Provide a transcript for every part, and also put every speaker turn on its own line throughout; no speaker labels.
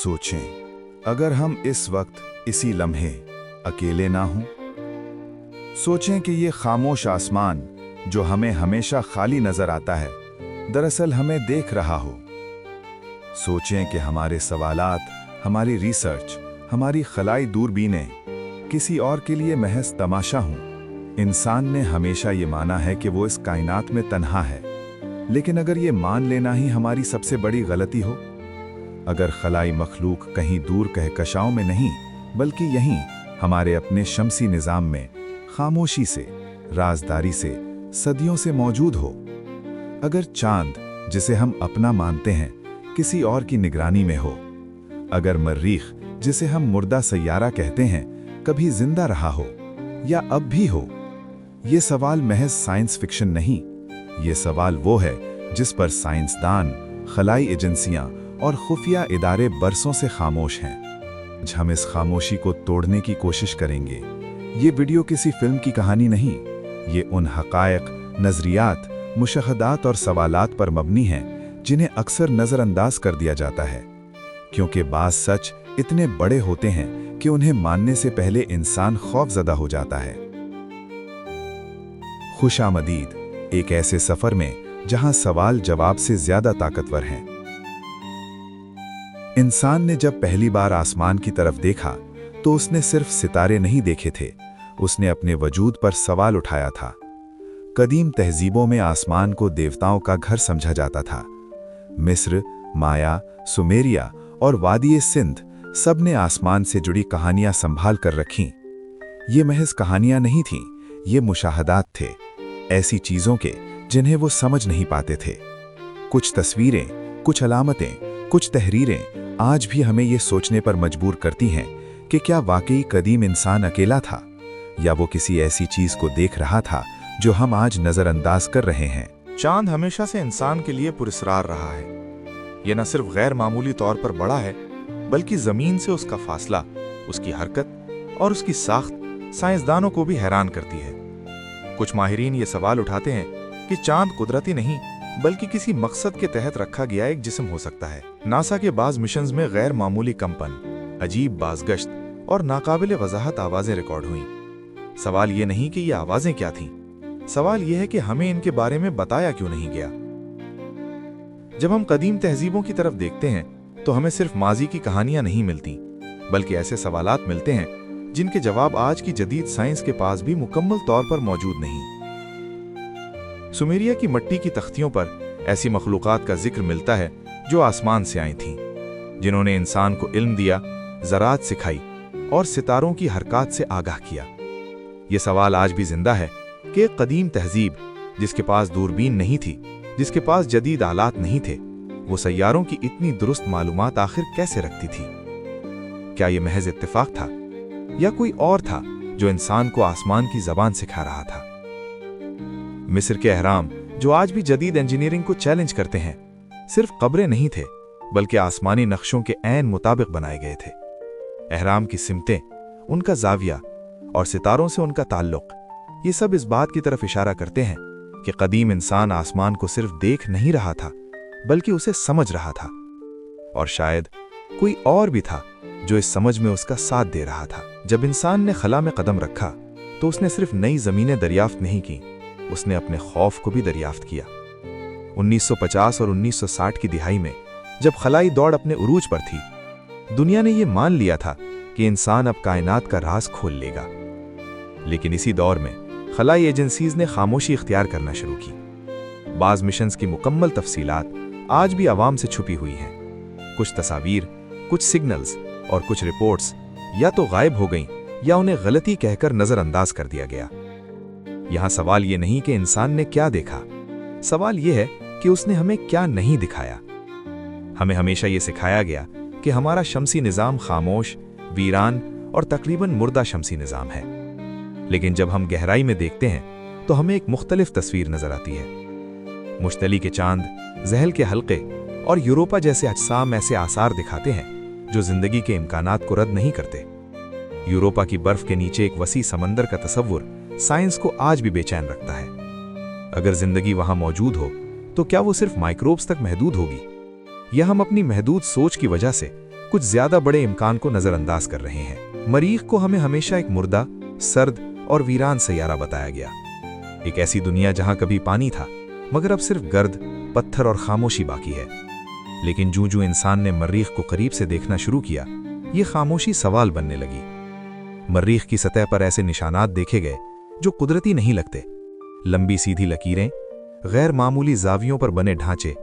सोचें, अगर हम इस वक्त इसी लम्हे अकेले ना हों। सोचें कि ये खामोश आसमान जो हमें हमेशा खाली नजर आता है, दरअसल हमें देख रहा हो। सोचें कि हमारे सवालात, हमारी रिसर्च, हमारी खलाई दूरबीनें किसी और के लिए महज तमाशा हों। इंसान ने हमेशा ये माना है कि वो इस कायनात में तन्हा है, लेकिन अगर ये मान लेना ही हमारी सबसे बड़ी गलती हो, अगर खलाई मखलूक कहीं दूर कहकशाओं में नहीं बल्कि यहीं हमारे अपने शमसी निज़ाम में खामोशी से, राजदारी से, सदियों से मौजूद हो, अगर चांद जिसे हम अपना मानते हैं किसी और की निगरानी में हो, अगर मर्रीख जिसे हम मुर्दा सैयारा कहते हैं कभी जिंदा रहा हो या अब भी हो। ये सवाल महज साइंस फिक्शन नहीं, ये सवाल वो है जिस पर साइंसदान, खलाई एजेंसियां और खुफिया इदारे बरसों से खामोश हैं। आज हम इस खामोशी को तोड़ने की कोशिश करेंगे। ये वीडियो किसी फिल्म की कहानी नहीं, ये उन हकायक, नजरियात, मुशahदात और सवालात पर मबनी हैं जिन्हें अक्सर नज़रअंदाज कर दिया जाता है, क्योंकि बाज़ सच इतने बड़े होते हैं कि उन्हें मानने से पहले इंसान खौफज़दा हो जाता है। खुशामदीद एक ऐसे सफ़र में जहां सवाल जवाब से ज़्यादा ताकतवर हैं। इंसान ने जब पहली बार आसमान की तरफ देखा तो उसने सिर्फ सितारे नहीं देखे थे, उसने अपने वजूद पर सवाल उठाया था। कदीम तहजीबों में आसमान को देवताओं का घर समझा जाता था। मिस्र, माया, सुमेरिया और वादी सिंध सब ने आसमान से जुड़ी कहानियां संभाल कर रखीं। ये महज कहानियां नहीं थीं, ये मुशाहदात थे, ऐसी चीज़ों के जिन्हें वो समझ नहीं पाते थे। कुछ तस्वीरें, कुछ अलामतें, कुछ तहरीरें आज भी हमें ये सोचने पर मजबूर करती हैं कि क्या वाकई कदीम इंसान अकेला था, या वो किसी ऐसी चीज़ को देख रहा था जो हम आज नज़रअंदाज कर रहे हैं।
चांद हमेशा से इंसान के लिए पुरस्कार रहा है। ये न सिर्फ गैर मामूली तौर पर बड़ा है, बल्कि ज़मीन से उसका फासला, उसकी हरकत और उसकी साख्त साइंसदानों को भी हैरान करती है। कुछ माहिरीन ये सवाल उठाते हैं कि चांद कुदरती नहीं बल्कि किसी मकसद के तहत रखा गया एक जिस्म हो सकता है। नासा के बाज़ मिशंस में गैर मामूली कंपन, अजीब बाज़गश्त और नाकाबिले वजाहत आवाज़ें रिकॉर्ड हुईं। सवाल ये नहीं कि ये आवाज़ें क्या थीं, सवाल ये है कि हमें इनके बारे में बताया क्यों नहीं गया। जब हम कदीम तहजीबों की तरफ देखते हैं तो हमें सिर्फ माजी की कहानियां नहीं मिलती, बल्कि ऐसे सवालात मिलते हैं जिनके जवाब आज की जदीद साइंस के पास भी मुकम्मल तौर पर मौजूद नहीं। सुमेरिया की मिट्टी की तख्तियों पर ऐसी मखलूक़ात का जिक्र मिलता है जो आसमान से आई थीं, जिन्होंने इंसान को इल्म दिया, ज़राअत सिखाई और सितारों की हरकत से आगाह किया। ये सवाल आज भी जिंदा है कि एक कदीम तहजीब जिसके पास दूरबीन नहीं थी, जिसके पास जदीद आलात नहीं थे, वो सैयारों की इतनी दुरुस्त मालूमात आखिर कैसे रखती थी। क्या ये महज इत्तेफाक था या कोई और था जो इंसान को आसमान की जबान सिखा रहा था। मिस्र के अहराम जो आज भी जदीद इंजीनियरिंग को चैलेंज करते हैं, सिर्फ कब्रें नहीं थे बल्कि आसमानी नक्शों के ऐन मुताबिक बनाए गए थे। अहराम की सिमतें, उनका जाविया और सितारों से उनका ताल्लुक, ये सब इस बात की तरफ इशारा करते हैं कि कदीम इंसान आसमान को सिर्फ देख नहीं रहा था बल्कि उसे समझ रहा था, और शायद कोई और भी था जो इस समझ में उसका साथ दे रहा था। जब इंसान ने खला में कदम रखा तो उसने सिर्फ नई जमीनें दरियाफ्त नहीं की, उसने अपने खौफ को भी दरियाफ्त किया। 1950 और 1960 की दिहाई में जब खलाई दौड़ अपने उरूज पर थी, दुनिया ने यह मान लिया था कि इंसान अब कायनात का राज खोल लेगा। लेकिन इसी दौर में खलाई एजेंसीज ने खामोशी इख्तियार करना शुरू की। बाज़ मिशंस की मुकम्मल तफसीलात आज भी आवाम से छुपी हुई हैं। कुछ तस्वीर, कुछ सिग्नल्स और कुछ रिपोर्ट्स या तो गायब हो गईं या उन्हें गलती कहकर नज़रअंदाज कर दिया गया। यहाँ सवाल ये नहीं कि इंसान ने क्या देखा, सवाल ये है कि उसने हमें क्या नहीं दिखाया। हमें हमेशा ये सिखाया गया कि हमारा शमसी निज़ाम खामोश, वीरान और तकरीबन मुर्दा शमसी निज़ाम है। लेकिन जब हम गहराई में देखते हैं तो हमें एक मुख्तलिफ तस्वीर नजर आती है। मुश्तली के चांद, जहल के हल्के और यूरोपा जैसे अजसाम ऐसे आसार दिखाते हैं जो जिंदगी के इम्कानात को रद्द नहीं करते। यूरोपा की बर्फ के नीचे एक वसी समंदर का तसव्वुर साइंस को आज भी बेचैन रखता है। अगर जिंदगी वहां मौजूद हो तो क्या वो सिर्फ माइक्रोब्स तक महदूद होगी, या हम अपनी महदूद सोच की वजह से कुछ ज्यादा बड़े इम्कान को नजरअंदाज कर रहे हैं। मरीख को हमें हमेशा एक मुर्दा, सर्द और वीरान सैयारा बताया गया। एक ऐसी दुनिया जहां कभी पानी था, मगर अब सिर्फ गर्द, पत्थर और खामोशी बाकी है। लेकिन जूं-जूं इंसान ने मरीख को करीब से देखना शुरू किया, ये खामोशी सवाल बनने लगी। मरीख की सतह पर ऐसे निशानात देखे गए जो कुदरती नहीं लगते। लंबी सीधी लकीरें, गैर मामूली जावियों पर बने ढांचे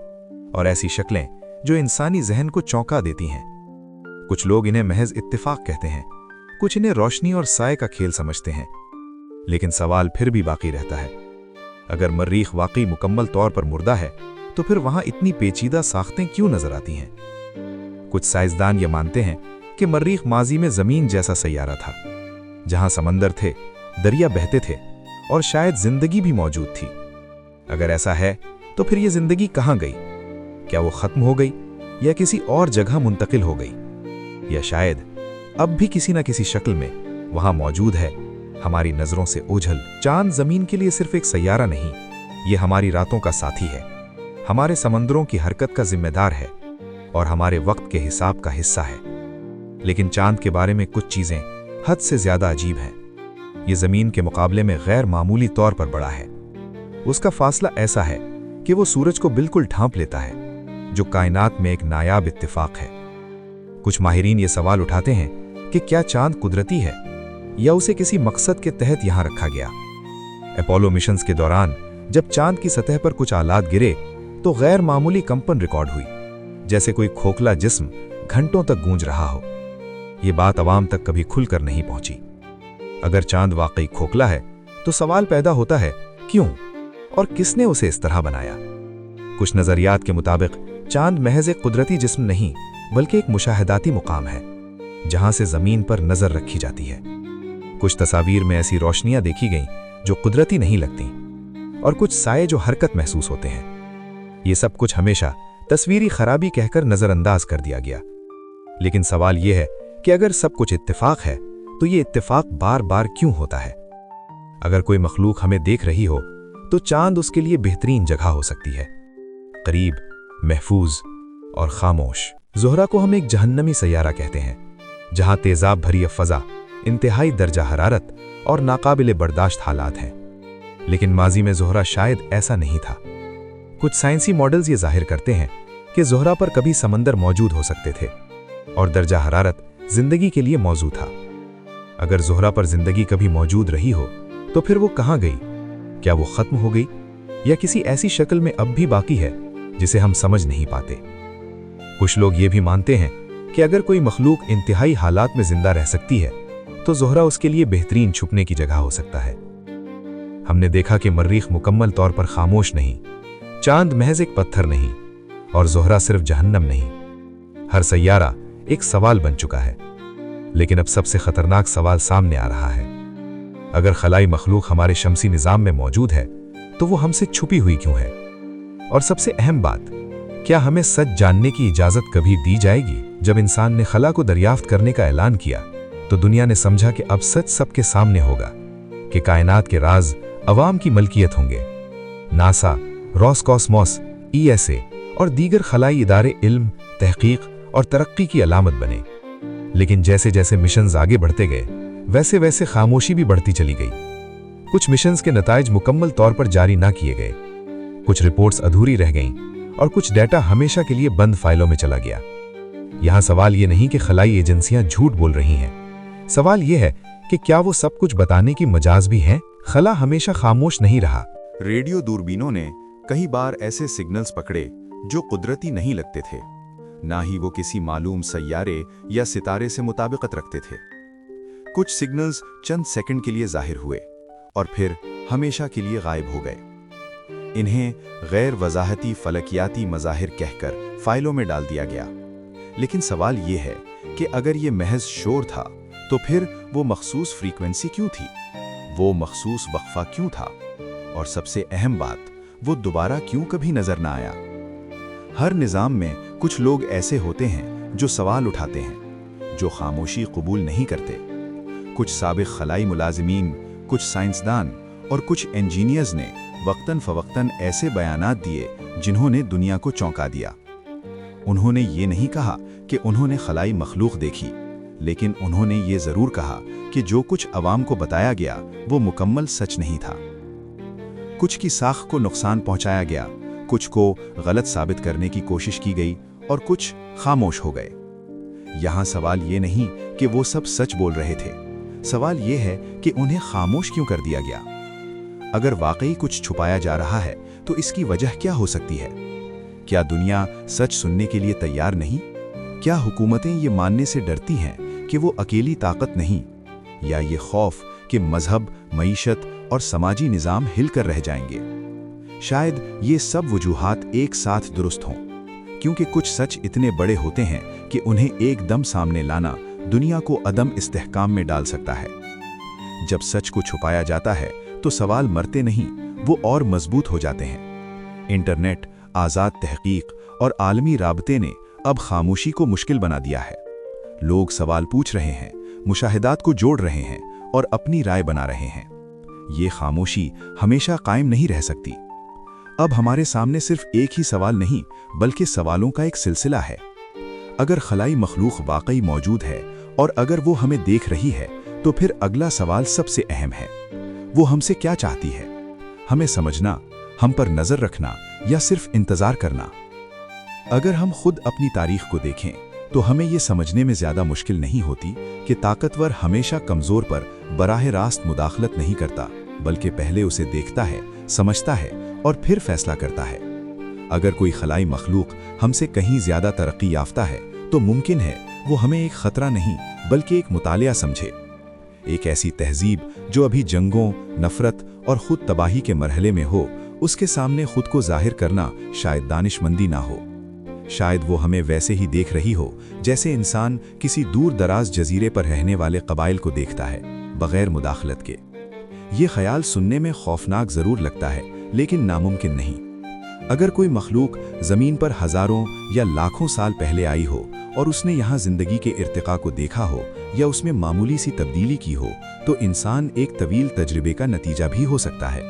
और ऐसी शक्लें जो इंसानी जहन को चौंका देती हैं। कुछ लोग इन्हें महज इत्तिफाक कहते हैं, कुछ इन्हें रोशनी और साए का खेल समझते हैं। लेकिन सवाल फिर भी बाकी रहता है, अगर मरीख वाकई मुकम्मल तौर पर मुर्दा है तो फिर वहां इतनी पेचीदा साख्तें क्यों नजर आती हैं? कुछ साइंसदान ये मानते हैं कि मरीख माजी में जमीन जैसा सैयारा था, जहां समंदर थे, दरिया बहते थे और शायद जिंदगी भी मौजूद थी। अगर ऐसा है तो फिर ये जिंदगी कहां गई? क्या वो खत्म हो गई या किसी और जगह मुंतकिल हो गई, या शायद अब भी किसी न किसी शक्ल में वहां मौजूद है, हमारी नजरों से ओझल? चांद जमीन के लिए सिर्फ एक सैयारा नहीं, ये हमारी रातों का साथी है, हमारे समंदरों की हरकत का जिम्मेदार है और हमारे वक्त के हिसाब का हिस्सा है। लेकिन चांद के बारे में कुछ चीजें हद से ज्यादा अजीब हैं। ये जमीन के मुकाबले में गैर मामूली तौर पर बड़ा है। उसका फासला ऐसा है कि वो सूरज को बिल्कुल ढांप लेता है, जो कायनात में एक नायाब इत्तिफाक है। कुछ माहिरीन ये सवाल उठाते हैं कि क्या चांद कुदरती है या उसे किसी मकसद के तहत यहां रखा गया। अपोलो मिशंस के दौरान जब चांद की सतह पर कुछ आलात गिरे तो गैर मामूली कंपन रिकॉर्ड हुई, जैसे कोई खोखला जिस्म घंटों तक गूंज रहा हो। ये बात अवाम तक कभी खुलकर नहीं पहुंची। अगर चांद वाकई खोखला है तो सवाल पैदा होता है, क्यों और किसने उसे इस तरह बनाया? कुछ नजरियात के मुताबिक चांद महज एक कुदरती जिस्म नहीं, बल्कि एक मुशाहिदाती मुकाम है, जहां से जमीन पर नजर रखी जाती है। कुछ तस्वीर में ऐसी रोशनियां देखी गईं जो कुदरती नहीं लगती, और कुछ साए जो हरकत महसूस होते हैं। ये सब कुछ हमेशा तस्वीरी खराबी कहकर नजरअंदाज कर दिया गया। लेकिन सवाल यह है कि अगर सब कुछ इत्तेफाक है तो ये इत्तेफाक बार बार क्यों होता है? अगर कोई मखलूक हमें देख रही हो तो चांद उसके लिए बेहतरीन जगह हो सकती है, करीब, महफूज और खामोश। ज़ोहरा को हम एक जहन्नमी सैयारा कहते हैं, जहां तेजाब भरी फजा, इंतहाई दर्जा हरारत और नाकाबिले बर्दाश्त हालात हैं। लेकिन माजी में ज़ोहरा शायद ऐसा नहीं था। कुछ साइंसी मॉडल्स ये जाहिर करते हैं कि ज़ोहरा पर कभी समंदर मौजूद हो सकते थे और दर्जा हरारत जिंदगी के लिए मौजू था। अगर ज़ोहरा पर जिंदगी कभी मौजूद रही हो तो फिर वो कहां गई? क्या वो खत्म हो गई या किसी ऐसी शक्ल में अब भी बाकी है जिसे हम समझ नहीं पाते? कुछ लोग ये भी मानते हैं कि अगर कोई मखलूक इंतहाई हालात में जिंदा रह सकती है तो ज़ोहरा उसके लिए बेहतरीन छुपने की जगह हो सकता है। हमने देखा कि मरीख मुकम्मल तौर पर खामोश नहीं, चांद महज एक पत्थर नहीं, और ज़ोहरा सिर्फ जहन्नम नहीं। हर सैयारा एक सवाल बन चुका है। लेकिन अब सबसे खतरनाक सवाल सामने आ रहा है, अगर खलाई मखलूक हमारे शमसी निजाम में मौजूद है तो वो हमसे छुपी हुई क्यों है? और सबसे अहम बात, क्या हमें सच जानने की इजाजत कभी दी जाएगी? जब इंसान ने खला को दरियाफ्त करने का ऐलान किया तो दुनिया ने समझा कि अब सच सबके सामने होगा, कि कायनात के राज अवाम की मलकियत होंगे। नासा, रॉसकॉस्मॉस, ESA और दीगर खलाई इदारे इल्म, तहकीक और तरक्की की अलामत बने। लेकिन जैसे जैसे मिशंस आगे बढ़ते गए, वैसे वैसे खामोशी भी बढ़ती चली गई। कुछ मिशंस के नताइज मुकम्मल तौर पर जारी ना किए गए, कुछ रिपोर्ट्स अधूरी रह गईं और कुछ डेटा हमेशा के लिए बंद फाइलों में चला गया। यहां सवाल ये नहीं कि खलाई एजेंसियां झूठ बोल रही हैं, सवाल ये है कि क्या वो सब कुछ बताने की मजाज भी हैं? खला हमेशा खामोश नहीं रहा।
रेडियो दूरबीनों ने कई बार ऐसे सिग्नल्स पकड़े जो कुदरती नहीं लगते थे, ना ही वो किसी मालूम सैयारे या सितारे से मुताबिकत रखते थे। कुछ सिग्नल्स चंद सेकंड के लिए जाहिर हुए और फिर हमेशा के लिए गायब हो गए। इन्हें गैर वजाहती फलकियाती मज़ाहिर कहकर फाइलों में डाल दिया गया। लेकिन सवाल ये है कि अगर ये महज शोर था तो फिर वो मखसूस फ्रीक्वेंसी क्यों थी? वो मखसूस वक्फा क्यों था? और सबसे अहम बात, वो दोबारा क्यों कभी नजर ना आया? हर निज़ाम में कुछ लोग ऐसे होते हैं जो सवाल उठाते हैं, जो खामोशी कबूल नहीं करते। कुछ साबिक खलाई मुलाजिमीन, कुछ साइंसदान और कुछ इंजीनियर्स ने वक्तन फवक्तन ऐसे बयानात दिए जिन्होंने दुनिया को चौंका दिया। उन्होंने ये नहीं कहा
कि उन्होंने खलाई मखलूक देखी, लेकिन उन्होंने ये ज़रूर कहा कि जो कुछ अवाम को बताया गया वो मुकम्मल सच नहीं था। कुछ की साख को नुकसान पहुंचाया गया, कुछ को गलत साबित करने की कोशिश की गई और कुछ खामोश हो गए। यहाँ सवाल ये नहीं कि वो सब सच बोल रहे थे, सवाल ये है कि उन्हें खामोश क्यों कर दिया गया। अगर वाकई कुछ छुपाया जा रहा है तो इसकी वजह क्या हो सकती है? क्या दुनिया सच सुनने के लिए तैयार नहीं? क्या हुकूमतें ये मानने से डरती हैं कि वो अकेली ताकत नहीं, या ये खौफ कि मजहब, मईशत और समाजी निज़ाम हिलकर रह जाएंगे? शायद ये सब वजूहात एक साथ दुरुस्त हों, क्योंकि कुछ सच इतने बड़े होते हैं कि उन्हें एकदम सामने लाना दुनिया को अदम इस्तेहकाम में डाल सकता है। जब सच को छुपाया जाता है तो सवाल मरते नहीं, वो और मजबूत हो जाते हैं। इंटरनेट, आज़ाद तहकीक और आलमी राबते ने अब खामोशी को मुश्किल बना दिया है। लोग सवाल पूछ रहे हैं, मुशाहिदात को जोड़ रहे हैं और अपनी राय बना रहे हैं। ये खामोशी हमेशा कायम नहीं रह सकती। अब हमारे सामने सिर्फ एक ही सवाल नहीं, बल्कि सवालों का एक सिलसिला है। अगर खलाई मखलूक वाकई मौजूद है और अगर वो हमें देख रही है, तो फिर अगला सवाल सबसे अहम है। वो हमसे क्या चाहती है? हमें समझना, हम पर नजर रखना या सिर्फ इंतजार करना? अगर हम खुद अपनी तारीख को देखें तो हमें ये समझने में ज्यादा मुश्किल नहीं होती कि ताकतवर हमेशा कमजोर पर बराह रास्त मुदाखलत नहीं करता, बल्कि पहले उसे देखता है, समझता है और फिर फैसला करता है। अगर कोई खलाई मखलूक हमसे कहीं ज्यादा तरक्की याफ्ता है तो मुमकिन है वो हमें एक खतरा नहीं बल्कि एक मुतालिया समझे। एक ऐसी तहजीब जो अभी जंगों, नफरत और खुद तबाही के मरहले में हो, उसके सामने खुद को जाहिर करना शायद दानिशमंदी ना हो। शायद वो हमें वैसे ही देख रही हो जैसे इंसान किसी दूर दराज जजीरे पर रहने वाले कबाइल को देखता है, बगैर मुदाखलत के। ये ख्याल सुनने में खौफनाक जरूर लगता है, लेकिन नामुमकिन नहीं। अगर कोई मखलूक ज़मीन पर हज़ारों या लाखों साल पहले आई हो और उसने यहाँ ज़िंदगी के इर्तिका को देखा हो या उसमें मामूली सी तब्दीली की हो, तो इंसान एक तवील तजर्बे का नतीजा भी हो सकता है।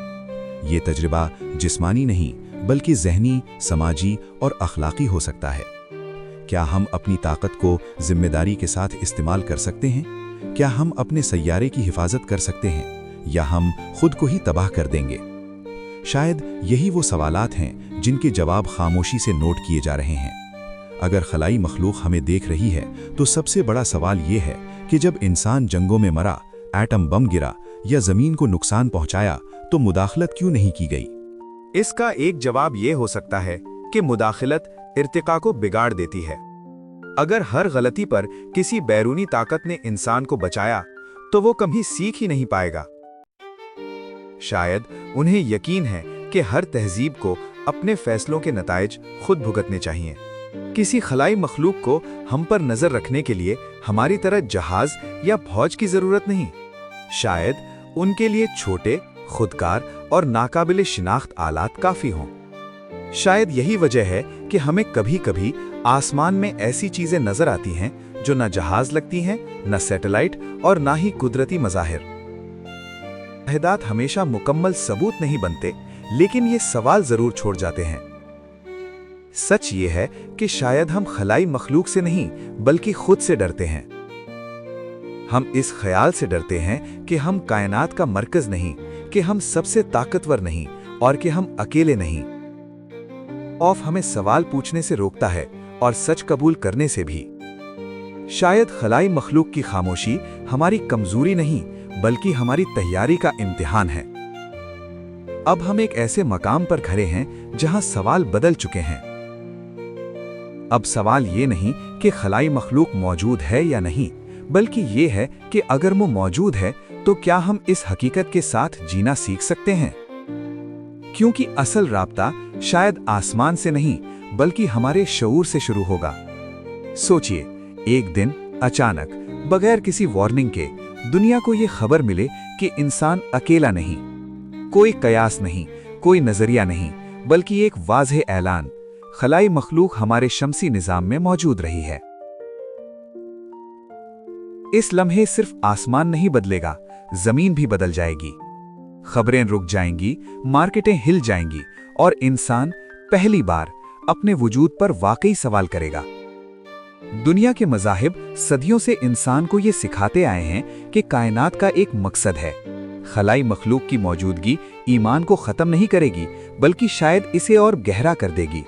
ये तजर्बा जिस्मानी नहीं बल्कि ज़हनी, समाजी और अखलाकी हो सकता है। क्या हम अपनी ताकत को जिम्मेदारी के साथ इस्तेमाल कर सकते हैं? क्या हम अपने सैयारे की हिफाजत कर सकते हैं, या हम खुद को ही तबाह कर देंगे? शायद यही वो सवालात हैं जिनके जवाब खामोशी से नोट किए जा रहे हैं। अगर खलाई मखलूक हमें देख रही है तो सबसे बड़ा सवाल ये है कि जब इंसान जंगों में मरा, एटम बम गिरा या ज़मीन को नुकसान पहुंचाया, तो मुदाखलत क्यों नहीं की गई?
इसका एक जवाब ये हो सकता है कि मुदाखलत इर्तिका को बिगाड़ देती है। अगर हर गलती पर किसी बैरूनी ताकत ने इंसान को बचाया, तो वो कभी सीख ही नहीं पाएगा। शायद उन्हें यकीन है कि हर तहजीब को अपने फैसलों के नताइज खुद भुगतने चाहिए। किसी खलाई मखलूक को हम पर नजर रखने के लिए हमारी तरह जहाज या फौज की जरूरत नहीं। शायद उनके लिए छोटे, खुदकार और नाकाबिले शिनाख्त आलात काफी हों। शायद यही वजह है कि हमें कभी कभी आसमान में ऐसी चीजें नजर आती हैं जो न जहाज लगती हैं, न सैटेलाइट और ना ही कुदरती मज़ाहिर। मुशाहिदात हमेशा मुकम्मल सबूत नहीं बनते, लेकिन ये सवाल जरूर छोड़ जाते हैं। सच ये है कि शायद हम खलाई मखलूक से नहीं बल्कि खुद से डरते हैं। हम इस ख्याल से डरते हैं कि हम कायनात का मरकज नहीं, कि हम सबसे ताकतवर नहीं और कि हम अकेले नहीं। खौफ हमें सवाल पूछने से रोकता है और सच कबूल करने से भी। शायद खलाई मखलूक की खामोशी हमारी कमजोरी नहीं बल्कि हमारी तैयारी का इम्तिहान है। अब हम एक ऐसे मकाम पर खड़े हैं जहां सवाल बदल चुके हैं। अब सवाल ये नहीं कि खलाई मखलूक मौजूद है या नहीं, बल्कि ये है कि अगर वो मौजूद है तो क्या हम इस हकीकत के साथ जीना सीख सकते हैं? क्योंकि असल राब्ता शायद आसमान से नहीं बल्कि हमारे शऊर से शुरू होगा। सोचिए, एक दिन अचानक बगैर किसी वार्निंग के दुनिया को ये खबर मिले कि इंसान अकेला नहीं, कोई कयास नहीं, कोई नजरिया नहीं, बल्कि एक वाज़ेह ऐलान, खलाई मखलूक हमारे शमसी निजाम में मौजूद रही है। इस लम्हे सिर्फ आसमान नहीं बदलेगा, जमीन भी बदल जाएगी। खबरें रुक जाएंगी, मार्केटें हिल जाएंगी और इंसान पहली बार अपने वजूद पर वाकई सवाल करेगा। दुनिया के मज़ाहिब सदियों से इंसान को ये सिखाते आए हैं कि कायनात का एक मकसद है। खलाई मखलूक की मौजूदगी ईमान को ख़त्म नहीं करेगी, बल्कि शायद इसे और गहरा कर देगी।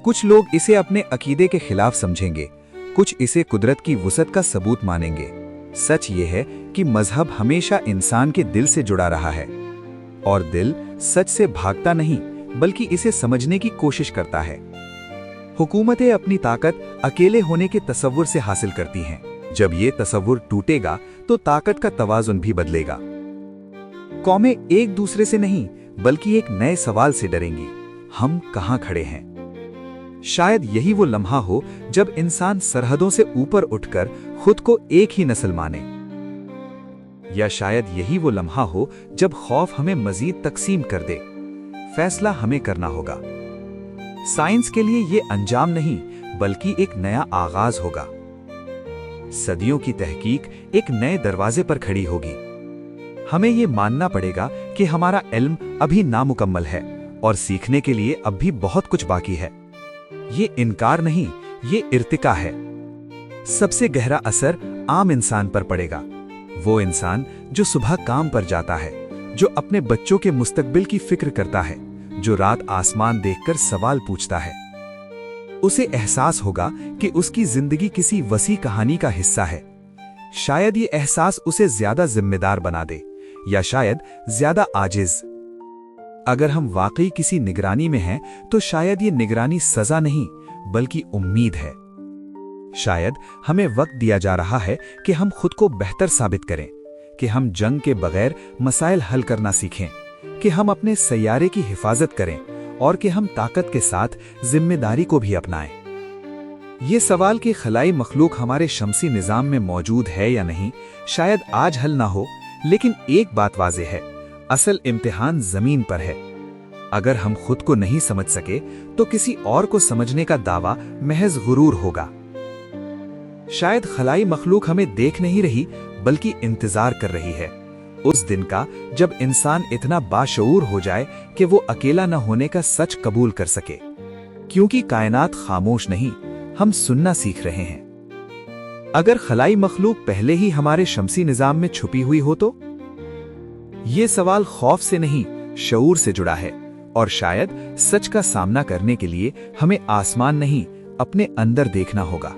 कुछ लोग इसे अपने अकीदे के खिलाफ समझेंगे, कुछ इसे कुदरत की वुसअत का सबूत मानेंगे। सच ये है कि मजहब हमेशा इंसान के दिल से जुड़ा रहा है, और दिल सच से भागता नहीं, बल्कि इसे समझने की कोशिश करता है। हुकूमतें अपनी ताकत अकेले होने के तसव्वुर से हासिल करती हैं। जब ये तसव्वुर टूटेगा तो ताकत का तवाजुन भी बदलेगा। कौमें एक दूसरे से नहीं, बल्कि एक नए सवाल से डरेंगी, हम कहां खड़े हैं। शायद यही वो लम्हा हो जब इंसान सरहदों से ऊपर उठकर खुद को एक ही नस्ल माने, या शायद यही वो लम्हा हो जब खौफ हमें मजीद तकसीम कर दे। फैसला हमें करना होगा। साइंस के लिए ये अंजाम नहीं, बल्कि एक नया आगाज होगा। सदियों की तहकीक एक नए दरवाजे पर खड़ी होगी। हमें ये मानना पड़ेगा कि हमारा इल्म अभी नामुकम्मल है और सीखने के लिए अब भी बहुत कुछ बाकी है। ये इनकार नहीं, ये इर्तिका है। सबसे गहरा असर आम इंसान पर पड़ेगा। वो इंसान जो सुबह काम पर जाता है, जो अपने बच्चों के मुस्तकबिल की फिक्र करता है, जो रात आसमान देखकर सवाल पूछता है। उसे एहसास होगा कि उसकी जिंदगी किसी वसी कहानी का हिस्सा है। शायद ये एहसास उसे ज्यादा जिम्मेदार बना दे, या शायद ज्यादा आजिज। अगर हम वाकई किसी निगरानी में हैं, तो शायद ये निगरानी सजा नहीं, बल्कि उम्मीद है। शायद हमें वक्त दिया जा रहा है कि हम खुद को बेहतर साबित करें, कि हम जंग के बगैर मसाइल हल करना सीखें, कि हम अपने सैयारे की हिफाजत करें, और कि हम ताकत के साथ जिम्मेदारी को भी अपनाएं। ये सवाल कि खलाई मखलूक हमारे शमसी निजाम में मौजूद है या नहीं, शायद आज हल ना हो, लेकिन एक बात वाज़ेह है, असल इम्तिहान जमीन पर है। अगर हम खुद को नहीं समझ सके, तो किसी और को समझने का दावा महज गुरूर होगा। शायद खलाई मखलूक हमें देख नहीं रही, बल्कि इंतजार कर रही है उस दिन का जब इंसान इतना बाशऊर हो जाए कि वो अकेला न होने का सच कबूल कर सके। क्योंकि कायनात खामोश नहीं, हम सुनना सीख रहे हैं। अगर खलाई मखलूक पहले ही हमारे शमसी निजाम में छुपी हुई हो तो? ये सवाल खौफ से नहीं, शऊर से जुड़ा है, और शायद सच का सामना करने के लिए हमें आसमान नहीं, अपने अंदर देखना होगा।